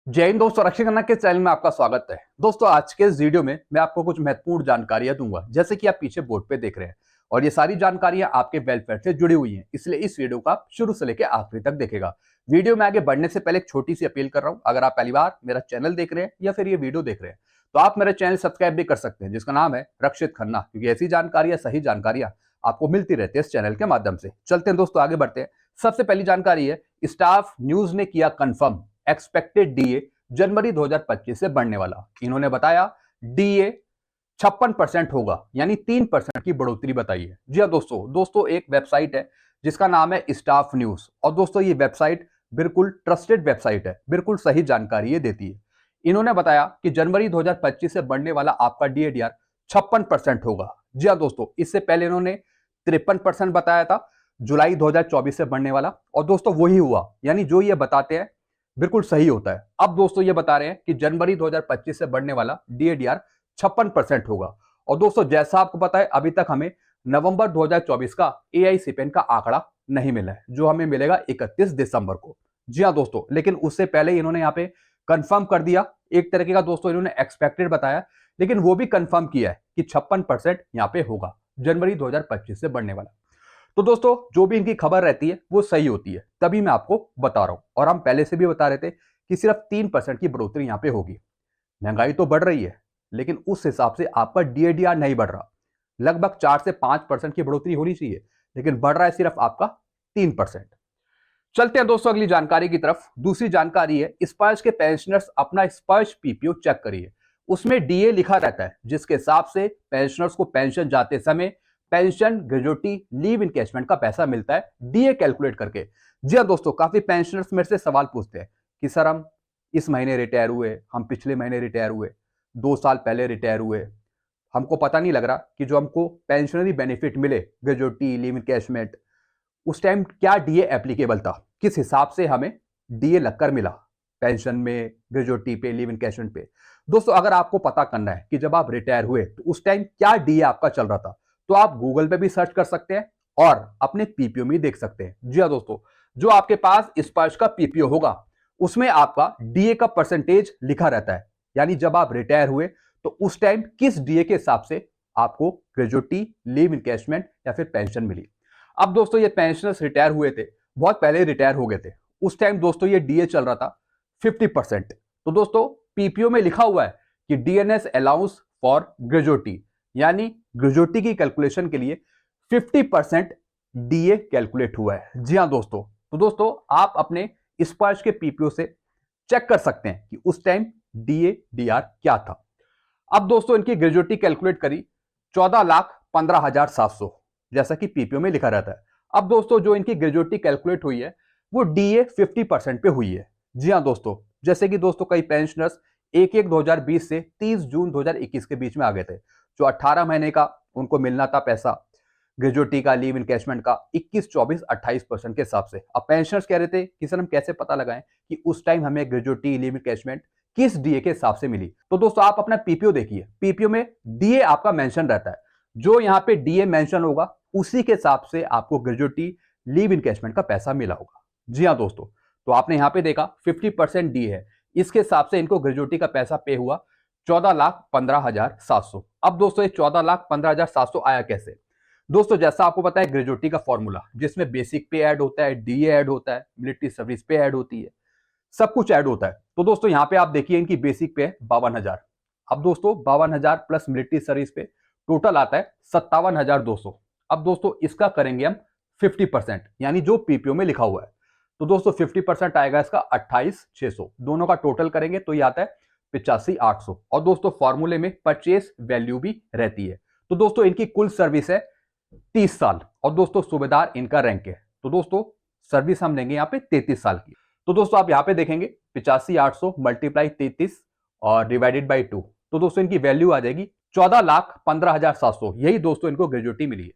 जय हिंद दोस्तों, रक्षक खन्ना के चैनल में आपका स्वागत है। दोस्तों, आज के इस वीडियो में मैं आपको कुछ महत्वपूर्ण जानकारियां दूंगा, जैसे कि आप पीछे बोर्ड पे देख रहे हैं। और ये सारी जानकारियां आपके वेलफेयर से जुड़ी हुई हैं, इसलिए इस वीडियो को आप शुरू से लेकर आखिरी तक देखेगा। वीडियो में आगे बढ़ने से पहले एक छोटी सी अपील कर रहा हूं, अगर आप पहली बार मेरा चैनल देख रहे हैं या फिर ये वीडियो देख रहे हैं तो आप मेरा चैनल सब्सक्राइब भी कर सकते हैं, जिसका नाम है रक्षित खन्ना, क्योंकि ऐसी जानकारियां, सही जानकारियां आपको मिलती रहती है इस चैनल के माध्यम से। चलते हैं दोस्तों, आगे बढ़ते हैं। सबसे पहली जानकारी है, स्टाफ न्यूज ने किया कंफर्म एक्सपेक्टेड डीए जनवरी 2025 से बढ़ने वाला। इन्होंने बताया डीए 56% होगा, यानी 3% की बढ़ोतरी बताई है। जी हाँ दोस्तों एक वेबसाइट है जिसका नाम है स्टाफ न्यूज, और दोस्तों ये वेबसाइट बिल्कुल ट्रस्टेड वेबसाइट है, बिल्कुल सही जानकारी ये देती है। इन्होंने बताया कि जनवरी 2025 से बढ़ने वाला आपका डीएडीआर 56% होगा। जी हाँ दोस्तों, इससे पहले इन्होंने 53% बताया था जुलाई 2024 से बढ़ने वाला, और दोस्तों वही हुआ, यानी जो ये बताते हैं बिल्कुल सही होता है। अब दोस्तों ये बता रहे हैं कि जनवरी 2025 से बढ़ने वाला डीएडीआर 56% होगा। और दोस्तों जैसा आपको पता है, अभी तक हमें नवंबर 2024 का एआईसीपीएन का आंकड़ा नहीं मिला है, जो हमें मिलेगा 31 दिसंबर को। जी हाँ दोस्तों, लेकिन उससे पहले इन्होंने यहाँ पे कंफर्म कर दिया, एक तरीके का दोस्तों इन्होंने एक्सपेक्टेड बताया, लेकिन वो भी कंफर्म किया है कि 56% यहाँ पे होगा जनवरी 2025 से बढ़ने वाला। तो दोस्तों जो भी इनकी खबर रहती है वो सही होती है, तभी मैं आपको बता रहा हूं। और हम पहले से भी बता रहे थे कि सिर्फ 3% की बढ़ोतरी यहां पे होगी। महंगाई तो बढ़ रही है, लेकिन उस हिसाब से आपका डीएडीआर नहीं बढ़ रहा। लगभग 4 से 5% की बढ़ोतरी होनी चाहिए, लेकिन बढ़ रहा है सिर्फ आपका 3%। चलते हैं दोस्तों अगली जानकारी की तरफ। दूसरी जानकारी है, स्पर्श के पेंशनर्स अपना स्पर्श पीपीओ चेक करिए। उसमें डीए लिखा रहता है, जिसके हिसाब से पेंशनर्स को पेंशन जाते समय पेंशन, ग्रेजुटी, लीव इनकैशमेंट का पैसा मिलता है डीए कैलकुलेट करके। जी हाँ दोस्तों, काफी पेंशनर्स मेरे से सवाल पूछते हैं कि सर हम इस महीने रिटायर हुए, हम पिछले महीने रिटायर हुए, 2 साल पहले रिटायर हुए, हमको पता नहीं लग रहा कि जो हमको पेंशनरी बेनिफिट मिले, ग्रेजुटी, लीव इनकैशमेंट, उस टाइम क्या डीए एप्लीकेबल था, किस हिसाब से हमें डीए लगकर मिला पेंशन में, ग्रेजुटी पे, लीव इनकैशमेंट पे। दोस्तों अगर आपको पता करना है कि जब आप रिटायर हुए तो उस टाइम क्या डीए आपका चल रहा था, तो आप गूगल पे भी सर्च कर सकते हैं और अपने पीपीओ में देख सकते हैं। जी हाँ दोस्तों, जो आपके पास स्पर्श का पीपीओ होगा उसमें आपका डीए का परसेंटेज लिखा रहता है, यानी जब आप रिटायर हुए तो उस टाइम किस डीए के हिसाब से आपको ग्रेजुटी, लीव इनकैशमेंट या फिर पेंशन मिली। अब दोस्तों ये पेंशनर्स रिटायर हुए थे, बहुत पहले रिटायर हो गए थे, उस टाइम दोस्तों ये डीए चल रहा था 50%। तो दोस्तों पीपीओ में लिखा हुआ है कि डीएनएस अलाउंस फॉर ग्रेजुटी, यानी ग्रेजुटी की कैलकुलेशन के लिए 50% डीए कैलकुलेट हुआ है। जी हाँ दोस्तों, तो दोस्तों आप अपने स्पर्श के पीपीओ से चेक कर सकते हैं कि उस टाइम डीए डीआर क्या था। अब दोस्तों इनकी ग्रेजुटी कैलकुलेट करी 14,15,700, जैसा कि पीपीओ में लिखा रहता है। अब दोस्तों जो इनकी ग्रेजुटी कैलकुलेट हुई है वो डीए 50% पे हुई है। जी हाँ दोस्तों, जैसे कि दोस्तों कई पेंशनर्स 1/1/2020 से 30 जून 2021 के बीच में आ गए थे, जो 18 महीने का उनको मिलना था पैसा ग्रेजुटी का, लीव इनकैशमेंट का, 21, 24, 28% के हिसाब से। अब पेंशनर्स कह रहे थे कि सर हम कैसे पता लगाएं कि उस टाइम हमें ग्रेजुटी, लीव इनकैशमेंट किस डीए के हिसाब से मिली। तो दोस्तों आप अपना पीपीओ देखिए, पीपीओ में डीए आपका मेंशन रहता है, जो यहाँ पे डीए मेंशन होगा उसी के हिसाब से आपको ग्रेजुटी, लीव इनकैशमेंट का पैसा मिला होगा। जी हाँ दोस्तों, तो आपने यहाँ पे देखा 50% डीए है, इसके हिसाब से इनको ग्रेजुटी का पैसा पे हुआ 14,15,700। अब दोस्तों ये 14,15,700 आया कैसे। दोस्तों जैसा आपको पता है ग्रेजुटी का फॉर्मूला, जिसमें बेसिक पे ऐड होता है, डीए ऐड होता है, मिलिट्री सर्विस पे ऐड होती है, सब कुछ ऐड होता है। तो दोस्तों यहाँ पे आप देखिए इनकी बेसिक पे है 52,000। अब दोस्तों 52,000 प्लस मिलिट्री सर्विस पे टोटल आता है 57,200। अब दोस्तों इसका करेंगे हम 50%, यानी जो पीपीओ में लिखा हुआ है। तो दोस्तों 50% आएगा इसका 28,600, दोनों का टोटल करेंगे तो ये आता है 85,800। और दोस्तों फॉर्मूले में परचेस वैल्यू भी रहती है। तो दोस्तों इनकी कुल सर्विस है 30 साल, और दोस्तों सूबेदार इनका रैंक है, तो दोस्तों सर्विस हम लेंगे यहाँ पे 33 साल की। तो दोस्तों आप यहाँ पे देखेंगे 85,800 मल्टीप्लाई 33 और डिवाइडेड बाई 2, तो दोस्तों इनकी वैल्यू आ जाएगी 14,15,700। यही दोस्तों इनको ग्रेजुटी मिली है।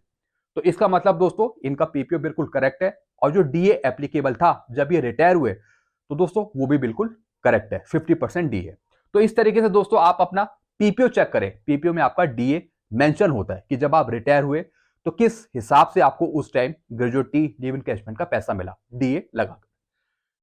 तो इसका मतलब दोस्तों इनका पीपीओ बिल्कुल करेक्ट है, और जो डीए एप्लीकेबल था जब ये रिटायर हुए तो दोस्तों वो भी बिल्कुल करेक्ट है, 50% डीए। तो इस तरीके से दोस्तों आप अपना पीपीओ चेक करें, पीपीओ में आपका डीए मेंशन होता है कि जब आप रिटायर हुए तो किस हिसाब से आपको उस टाइम ग्रेजुटी, लीव इनकैशमेंट का पैसा मिला डीए लगाकर।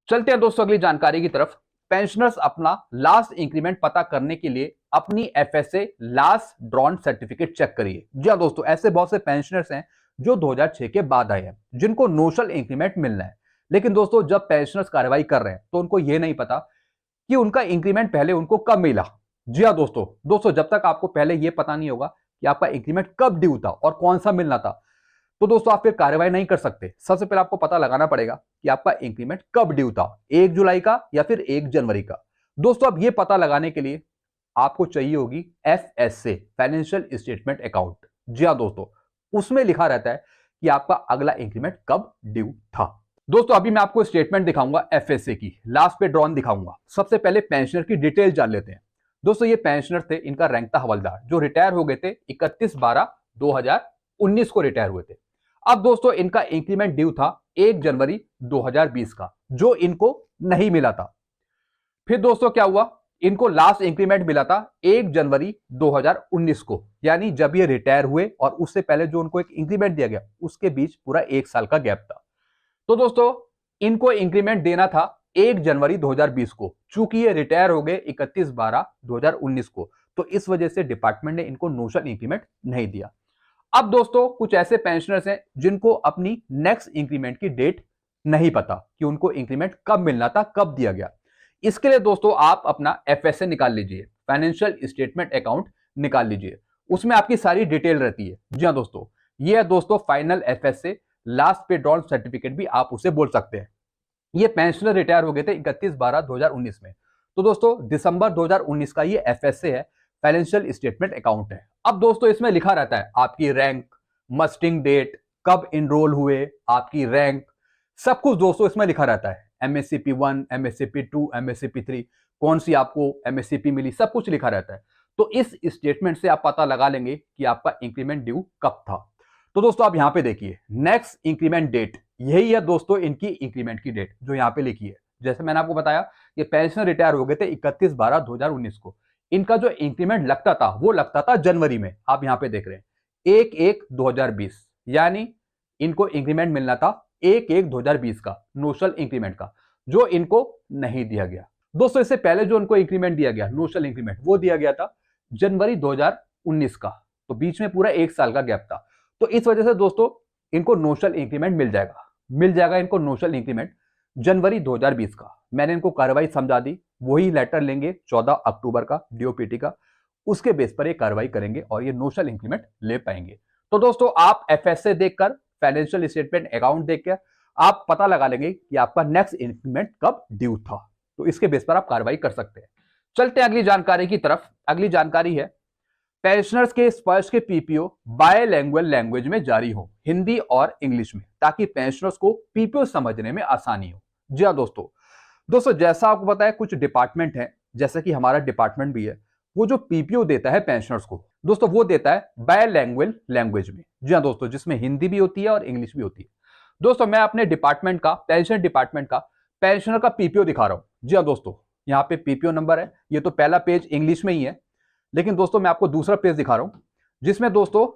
चलते हैं दोस्तों अगली जानकारी की तरफ। पेंशनर्स अपना लास्ट इंक्रीमेंट पता करने के लिए अपनी FSA last drawn certificate check करिए। जी हाँ दोस्तों, ऐसे बहुत से पेंशनर्स हैं जो 2006 के बाद आए हैं जिनको नोशनल इंक्रीमेंट मिलना है, लेकिन दोस्तों जब पेंशनर्स कार्रवाई कर रहे हैं तो उनको यह नहीं पता कि उनका इंक्रीमेंट पहले उनको कब मिला। जी हाँ दोस्तों जब तक आपको पहले यह पता नहीं होगा कि आपका इंक्रीमेंट कब ड्यू था और कौन सा मिलना था, तो दोस्तों आप फिर कार्रवाई नहीं कर सकते। सबसे पहले आपको पता लगाना पड़ेगा कि आपका इंक्रीमेंट कब ड्यू था, 1 जुलाई का या फिर 1 जनवरी का। दोस्तों अब ये पता लगाने के लिए आपको चाहिए होगी एफएसए, फाइनेंशियल स्टेटमेंट अकाउंट। जी हाँ दोस्तों, उसमें लिखा रहता है कि आपका अगला इंक्रीमेंट कब ड्यू था। दोस्तों अभी मैं आपको स्टेटमेंट दिखाऊंगा एफएसए की, लास्ट पे ड्रॉन दिखाऊंगा। सबसे पहले पेंशनर की डिटेल जान लेते हैं। दोस्तों ये पेंशनर थे, इनका रैंक था हवलदार, जो रिटायर हो गए थे 31/12/2019 को रिटायर हुए थे। अब दोस्तों इनका इंक्रीमेंट ड्यू था 1 जनवरी 2020 का, जो इनको नहीं मिला था। फिर दोस्तों क्या हुआ, इनको लास्ट इंक्रीमेंट मिला था 1 जनवरी 2019 को, यानी जब ये रिटायर हुए और उससे पहले जो उनको एक इंक्रीमेंट दिया गया उसके बीच पूरा 1 साल का गैप था। तो दोस्तों इनको इंक्रीमेंट देना था 1 जनवरी 2020 को, चूंकि ये रिटायर हो गए 31/12/2019 को, तो इस वजह से डिपार्टमेंट ने इनको नोशनल इंक्रीमेंट नहीं दिया। अब दोस्तों कुछ ऐसे पेंशनर्स हैं जिनको अपनी नेक्स्ट इंक्रीमेंट की डेट नहीं पता कि उनको इंक्रीमेंट कब मिलना था, कब दिया गया। इसके लिए दोस्तों आप अपना एफएसए निकाल लीजिए, फाइनेंशियल स्टेटमेंट अकाउंट निकाल लीजिए, उसमें आपकी सारी डिटेल रहती है। जी हाँ दोस्तों, ये है दोस्तों फाइनल एफएसए, लास्ट पे ड्रॉन सर्टिफिकेट भी आप उसे बोल सकते हैं। ये पेंशनर रिटायर हो गए थे 31/12/2019 में, तो दोस्तों दिसंबर 2019 का ये एफएसए है, फाइनेंशियल स्टेटमेंट अकाउंट है। अब दोस्तों इसमें लिखा रहता है आपकी रैंक, मस्टिंग डेट, कब इनरोल हुए, आपकी रैंक, सब कुछ दोस्तों इसमें लिखा रहता है। एमएससीपी 1, एमएससीपी 2, एमएससीपी 3, कौन सी आपको एमएससीपी मिली, सब कुछ लिखा रहता है। तो इस स्टेटमेंट से आप पता लगा लेंगे कि आपका इंक्रीमेंट ड्यू कब था। तो दोस्तों आप यहां पे देखिए नेक्स्ट इंक्रीमेंट डेट, यही है दोस्तों इनकी इंक्रीमेंट की डेट जो यहां पे लिखी है। जैसे मैंने आपको बताया ये पेंशनर रिटायर हो गए थे 31/12/2019 को, इनका जो इंक्रीमेंट लगता था वो लगता था जनवरी में। आप यहां पे देख रहे हैं 1/1/2020, यानी इनको इंक्रीमेंट मिलना था 1/1/2020 का, नोशनल इंक्रीमेंट का, जो इनको नहीं दिया गया। दोस्तों इससे पहले जो उनको इंक्रीमेंट दिया गया, नोशनल इंक्रीमेंट, वो दिया गया था जनवरी 2019 का, तो बीच में पूरा 1 साल का गैप था। तो इस वजह से दोस्तों इनको नोशनल इंक्रीमेंट मिल जाएगा इनको नोशनल इंक्रीमेंट जनवरी 2020 का। मैंने इनको कार्रवाई समझा दी, वही लेटर लेंगे 14 अक्टूबर का डीओपीटी का, उसके बेस पर ये कार्रवाई करेंगे और ये नोशनल इंक्रीमेंट ले पाएंगे। तो दोस्तों आप एफएसए देखकर, फाइनेंशियल स्टेटमेंट अकाउंट देखकर आप पता लगा लेंगे कि आपका नेक्स्ट इंक्रीमेंट कब ड्यू था, तो इसके बेस पर आप कार्रवाई कर सकते हैं। चलते हैं अगली जानकारी की तरफ। अगली जानकारी है पेंशनर्स के स्पर्श के पीपीओ बायलैंग्वेज लैंग्वेज में जारी हो, हिंदी और इंग्लिश में, ताकि पेंशनर्स को पीपीओ समझने में आसानी हो। जी हाँ दोस्तों जैसा आपको पता है कुछ डिपार्टमेंट है, जैसे कि हमारा डिपार्टमेंट भी है, वो जो पीपीओ देता है पेंशनर्स को दोस्तों, वो देता है बायलैंग्वेज लैंग्वेज में। जी हाँ दोस्तों, जिसमें हिंदी भी होती है और इंग्लिश भी होती है। दोस्तों मैं अपने डिपार्टमेंट का, पेंशन डिपार्टमेंट का पेंशनर का पीपीओ दिखा रहा हूं। जी हाँ दोस्तों, यहाँ पे पीपीओ नंबर है, ये तो पहला पेज इंग्लिश में ही है, लेकिन दोस्तों मैं आपको दूसरा पेज दिखा रहा हूं जिसमें दोस्तों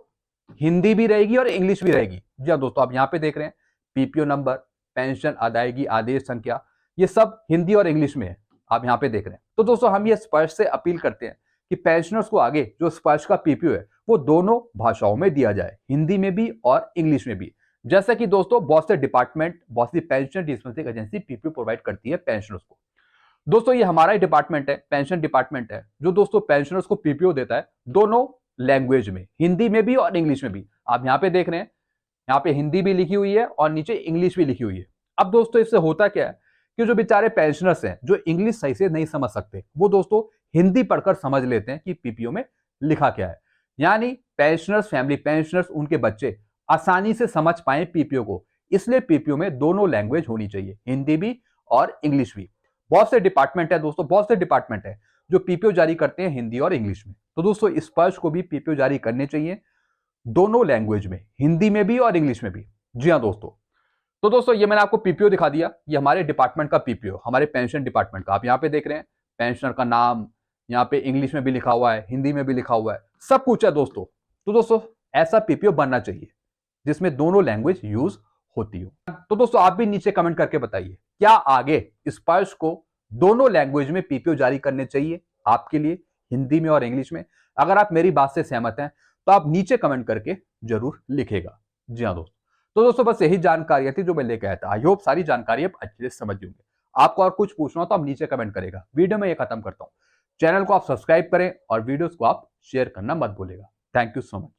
हिंदी भी रहेगी और इंग्लिश भी रहेगी। जी हाँ दोस्तों, आप यहां पे देख रहे हैं पीपीओ नंबर, पेंशन अदायगी आदेश संख्या, ये सब हिंदी और इंग्लिश में है, आप यहां पे देख रहे हैं। तो दोस्तों हम ये स्पर्श से अपील करते हैं कि पेंशनर्स को आगे जो स्पर्श का पीपीओ है वो दोनों भाषाओं में दिया जाए, हिंदी में भी और इंग्लिश में भी। जैसे कि दोस्तों बहुत से डिपार्टमेंट, बहुत सी pension dispensing agency PPO provide करती है पेंशनर्स को। दोस्तों ये हमारा ही डिपार्टमेंट है, पेंशन डिपार्टमेंट है, जो दोस्तों पेंशनर्स को पीपीओ देता है दोनों लैंग्वेज में, हिंदी में भी और इंग्लिश में भी। आप यहाँ पे देख रहे हैं, यहाँ पे हिंदी भी लिखी हुई है और नीचे इंग्लिश भी लिखी हुई है। अब दोस्तों इससे होता क्या है कि जो बेचारे पेंशनर्स हैं जो इंग्लिश सही से नहीं समझ सकते, वो दोस्तों हिंदी पढ़कर समझ लेते हैं कि पीपीओ में लिखा क्या है। यानी पेंशनर्स, फैमिली पेंशनर्स, उनके बच्चे आसानी से समझ पाए पीपीओ को, इसलिए पीपीओ में दोनों लैंग्वेज होनी चाहिए, हिंदी भी और इंग्लिश भी। बहुत से डिपार्टमेंट है दोस्तों, बहुत से डिपार्टमेंट है जो पीपीओ जारी करते हैं हिंदी और इंग्लिश में। तो दोस्तों स्पर्श को भी पीपीओ जारी करने चाहिए दोनों लैंग्वेज में, हिंदी में भी और इंग्लिश में भी। जी हाँ दोस्तों, तो दोस्तों ये मैंने आपको पीपीओ दिखा दिया, ये हमारे डिपार्टमेंट का पीपीओ, हमारे पेंशन डिपार्टमेंट का। आप यहाँ पे देख रहे हैं पेंशनर का नाम, यहाँ पे इंग्लिश में भी लिखा हुआ है, हिंदी में भी लिखा हुआ है, सब कुछ है दोस्तों। तो दोस्तों ऐसा पीपीओ बनना चाहिए जिसमें दोनों लैंग्वेज यूज होती हो। तो दोस्तों आप भी नीचे कमेंट करके बताइए क्या आगे स्पर्श को दोनों लैंग्वेज में पीपीओ जारी करने चाहिए आपके लिए, हिंदी में और इंग्लिश में। अगर आप मेरी बात से सहमत हैं तो आप नीचे कमेंट करके जरूर लिखेगा। जी हाँ दोस्तों, तो दोस्तों बस यही जानकारी थी जो मैं लेके आया था। आई होप सारी जानकारी आप अच्छे से समझ होंगे। आपको और कुछ पूछना हो तो आप नीचे कमेंट करेगा। वीडियो में ये खत्म करता हूं। चैनल को आप सब्सक्राइब करें और वीडियोस को आप शेयर करना मत भूलेगा। Thank you so much.